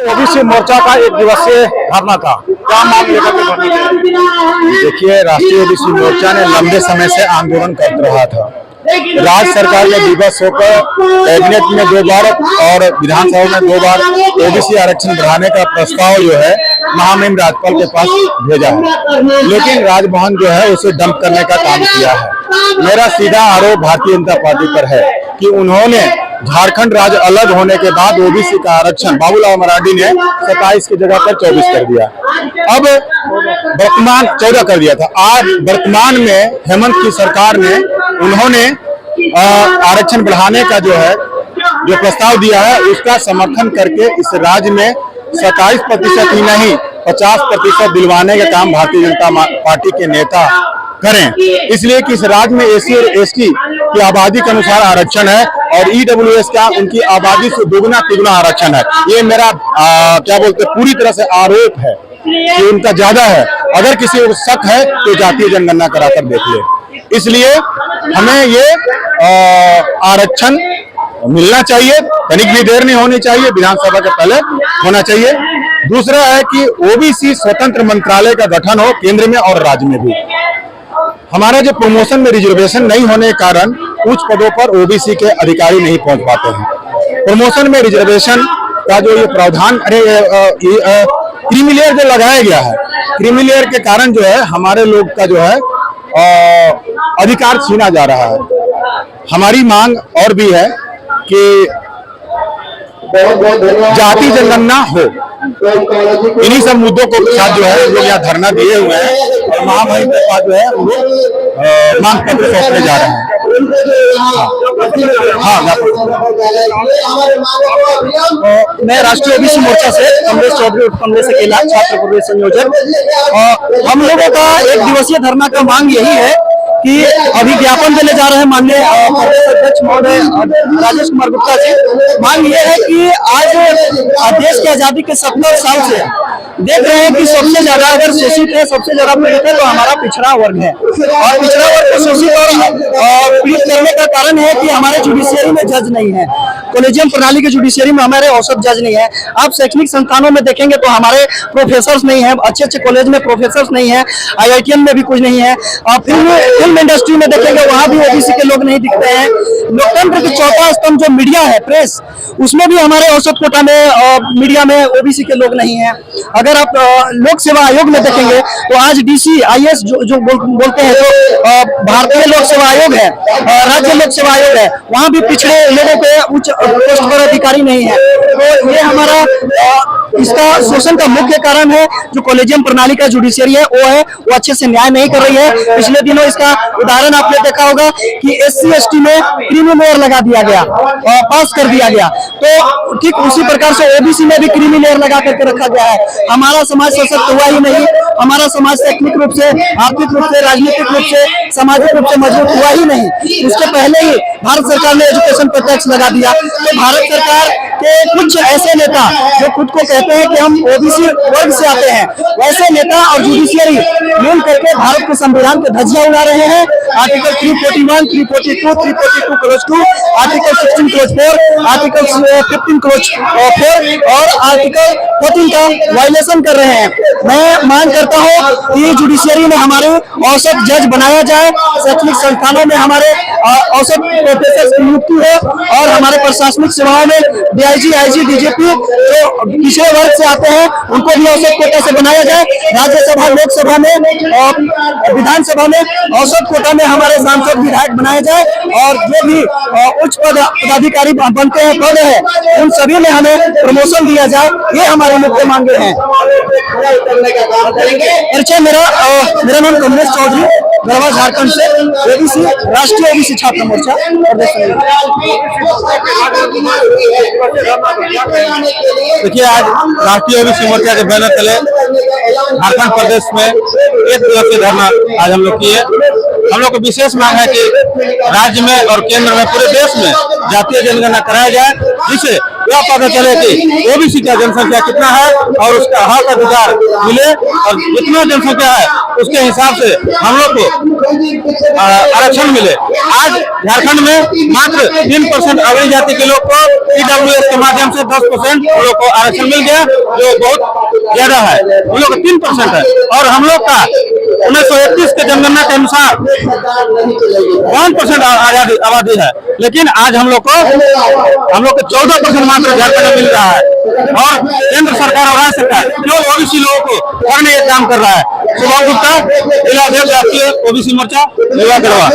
OBC मोर्चा का एक दिवसीय धरना था, क्या मांग लेकर के धरना दिया? देखिए, राष्ट्रीय ओबीसी मोर्चा ने लंबे समय से आंदोलन कर रहा था। राज्य सरकार ने विवश होकर कैबिनेट में 2 बार और विधानसभा में 2 बार ओबीसी आरक्षण बढ़ाने का प्रस्ताव जो है महामहिम राज्यपाल के पास भेजा है, लेकिन राजभवन जो है उसे डंप करने का काम किया है। मेरा सीधा आरोप भारतीय जनता पार्टी पर है कि उन्होंने झारखंड राज्य अलग होने के बाद ओबीसी का आरक्षण बाबूलाल मरांडी ने 27 की जगह पर 24 कर दिया। अब वर्तमान 14 कर दिया था। आज वर्तमान में हेमंत की सरकार ने उन्होंने आरक्षण बढ़ाने का जो प्रस्ताव दिया है उसका समर्थन करके इस राज्य में 27% ही नहीं 50% दिलवाने का काम भारतीय जनता पार्टी के नेता करें, इसलिए कि इस राज्य में एससी और एसटी की आबादी के अनुसार आरक्षण है और ईडब्ल्यूएस का उनकी आबादी से दुगुना तिगुना आरक्षण है। ये मेरा पूरी तरह से आरोप है कि उनका ज्यादा है। अगर किसी को शक है तो जातीय जनगणना कराकर देख ले। इसलिए हमें ये आरक्षण मिलना चाहिए, तनिक भी देर नहीं होनी चाहिए, विधानसभा के पहले होना चाहिए। दूसरा है कि ओबीसी स्वतंत्र मंत्रालय का गठन हो केंद्र में और राज्य में भी। हमारा जो प्रमोशन में रिजर्वेशन नहीं होने के कारण उच्च पदों पर ओबीसी के अधिकारी नहीं पहुंच पाते हैं। प्रमोशन में रिजर्वेशन का जो ये प्रावधान क्रीमी लेयर जो लगाया गया है, क्रीमी लेयर के कारण जो है हमारे लोग का जो है अधिकार छीना जा रहा है। हमारी मांग और भी है कि जाति जनगणना हो। इन्हीं सब मुद्दों को साथ जो है लोग यहाँ धरना दिए हुए हैं और महामहिम के पास जो है वो मांग पत्र सौंपने जा रहे हैं। मैं राष्ट्रीय ओबीसी मोर्चा से कमलेश चौधरी कमलेश अकेला छात्र प्रदेश संयोजक। हम लोगों का एक दिवसीय धरना का मांग यही है कि अभी ज्ञापन देने जा रहे हैं माननीय प्रदेश अध्यक्ष महोदय राजेश कुमार गुप्ता जी। मांग ये है कि आज देश की आजादी के 70 साल से देख रहे हैं कि सबसे ज्यादा अगर शोषित है, सबसे ज्यादा पीड़ित है तो हमारा पिछड़ा वर्ग है। और पिछड़ा वर्ग को शोषित और पीड़ित करने का कारण है कि हमारे जुडिशियरी में जज नहीं है, कॉलेजियम प्रणाली के जुडिशियरी में हमारे औसत जज नहीं है। आप शैक्षणिक संस्थानों में देखेंगे तो हमारे प्रोफेसर्स नहीं है, अच्छे अच्छे कॉलेज में प्रोफेसर्स नहीं है, IITM में भी कुछ नहीं है। फिल्म इंडस्ट्री में देखेंगे वहां भी ओबीसी के लोग नहीं दिखते हैं। लोकतंत्र की चौथा स्तंभ जो मीडिया है, प्रेस, उसमें भी हमारे औसत कोटा में मीडिया में ओबीसी के लोग नहीं है। अगर आप लोक सेवा आयोग में देखेंगे तो आज DC IAS जो बोलते हैं तो भारतीय लोक सेवा आयोग है, राज्य लोक सेवा आयोग है, वहां भी पिछड़े लोगों के उच्च पोस्ट पर अधिकारी नहीं है। तो ये हमारा इसका शोषण का मुख्य कारण है। जो कॉलेजियम प्रणाली का जुडिशियरी है वो अच्छे से न्याय नहीं कर रही है। पिछले दिनों इसका उदाहरण आपने देखा होगा कि SC ST में क्रीमी लेयर लगा दिया गया और पास कर दिया गया, तो ठीक उसी प्रकार से ओबीसी में भी क्रीमी लेयर लगा करके रखा गया है। हमारा समाज सशक्त हुआ ही नहीं, हमारा समाज शैक्षणिक रूप से, आर्थिक रूप से, राजनीतिक रूप से, सामाजिक रूप से मजबूत हुआ ही नहीं। उसके पहले ही भारत सरकार ने एजुकेशन पर टैक्स लगा दिया। तो भारत सरकार के कुछ ऐसे नेता जो खुद को कहते हैं कि हम ओबीसी वर्ग से आते हैं, वैसे नेता और जुडिशियरी मिल करके भारत के संविधान के धज्जियां उड़ा रहे हैं। Article 341, 342, 342 close 2, article 16 close 4, article 15 close 4 और आर्टिकल 14 का वायलेशन कर रहे हैं। मैं मांग करता हूं कि जुडिशियरी में हमारे औसत जज बनाया जाए, शैक्षणिक संस्थानों में हमारे औसत प्रोफेसर की नियुक्ति हो और हमारे प्रशासनिक सेवाओं में DIG, IG, DGP जो पिछड़े वर्ग से आते हैं उनको भी औसत कोटा से बनाया जाए। राज्यसभा, लोकसभा में और विधानसभा में औसत कोटा में हमारे सांसद विधायक बनाए जाए और जो भी उच्च पदाधिकारी बनते हैं, पद है, उन सभी में हमें प्रमोशन दिया जाए। ये हमारी मुख्य मांगे हैं। परिचय मेरा नाम कमलेश चौधरी, गढ़वा झारखंड से, ओबीसी राष्ट्रीय ओबीसी छात्र मोर्चा प्रदेश। देखिए, आज राष्ट्रीय ओबीसी मोर्चा के बैनर तले झारखंड प्रदेश में एक दिवसीय धरना आज हम लोग किए। हम लोग को विशेष मांग है कि राज्य में और केंद्र में, पूरे देश में जातीय जनगणना कराया जाए, जिससे यह पता चले कि ओबीसी का जनसंख्या कितना है और उसका हक अधिकार मिले, और जितना जनसंख्या है उसके हिसाब से हम लोग को आरक्षण मिले। आज झारखंड में मात्र 3% अवैध जाति के लोग को ईडब्ल्यूएस के माध्यम से 10% लोग को आरक्षण मिल गया, जो बहुत ज्यादा है। उन लोग 3% है, और हम लोग का 1931 के जनगणना के अनुसार 1% आबादी है, लेकिन आज हम लोग को 14% मात्र झारखंड में मिल रहा है। और केंद्र सरकार और राज्य सरकार केवल ओबीसी लोगों को करने का काम कर रहा है। शुभम गुप्ता, जिला अध्यक्ष राष्ट्रीय ओबीसी मोर्चा, युवा गढ़वा।